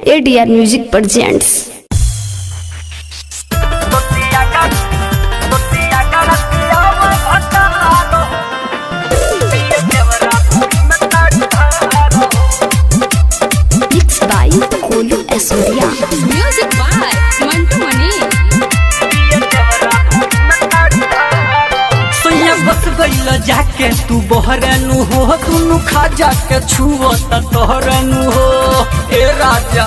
ADR Music presents। Mixed by Kolu Asoria। Music by Mantu Mani। बस गईल जाके तू बहरनु हो तुनु खा जाके छुओ तोहरनु हो ए राजा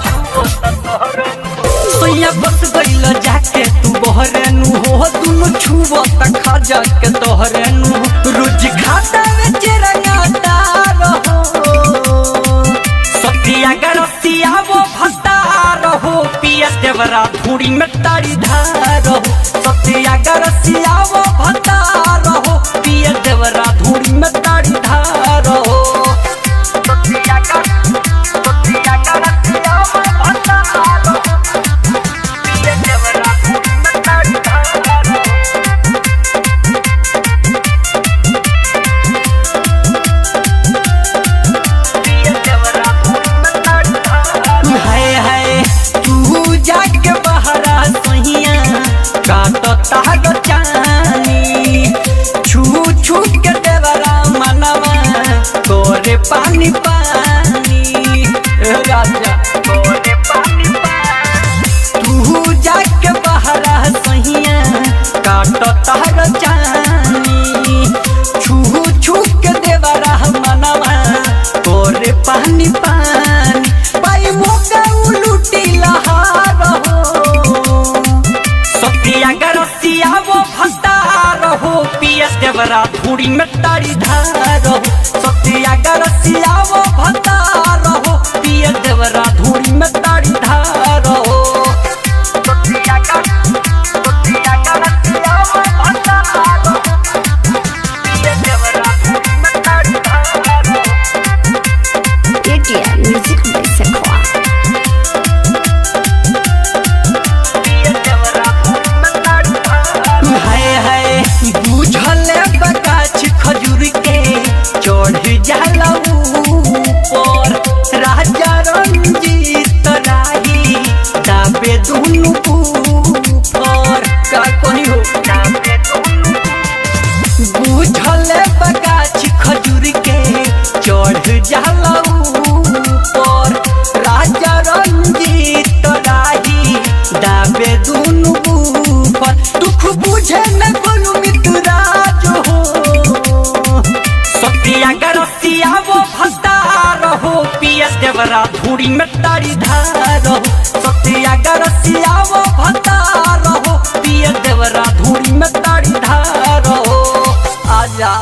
सैया बस गईल जाके तू बहरनु हो तुनु छुओ खा जाके तोहरनु रोज खाता में रंगाता रहो सतिया गरसिया वो भत्ता रहो पिया देवरा धूड़ी में तारी धारो सतिया गरसिया वो भत्ता रहो पिया देवरा धूड़ी में तारी धारो सतिया गरसिया वो भत्ता रहो पिया देवरा धूड़ी में तारी धारो पिया देवरा धूड़ी में तारी धारो हाय हाय तू जाके बहरा सहिया काटो तागो चानी छू छू के देवरा मनवा तोरे पानी पानी राजा तोरे पानी पानी तू जाके बहरा सहिया काटो तागो चानी छू छू के देवरा मनवा तोरे पानी पानी पाई मोका उलूटी लहार हो सतिया गरसिया वो भत्ता रहो पिया देवरा धूड़ी में तारी धारो सतिया गरसिया वो भत्ता रहो पिया देवरा धूड़ी में तारी धारो सतिया गरसिया वो भत्ता रहो पिया देवरा धूड़ी में तारी धारो ADR Music by Sakwa। हाय हाय बुझले बगाछ खजूर के चढ़ जाला ऊपर राजा रंजीत राही दाबे दुनु ऊपर का कोनी हो दाबे दुनु बुझले बगाछ खजूर के चढ़ जाला ऊपर राजा रंजीत राही दाबे दुनु ऊपर दुख बुझे न कोनु मितराज हो सतिया गरसिया वो भत्ता रहो पिया देवरा धूड़ी में तारी धारो सतिया गरसिया वो भत्ता रहो पिया देवरा धूड़ी में तारी धारो आजा।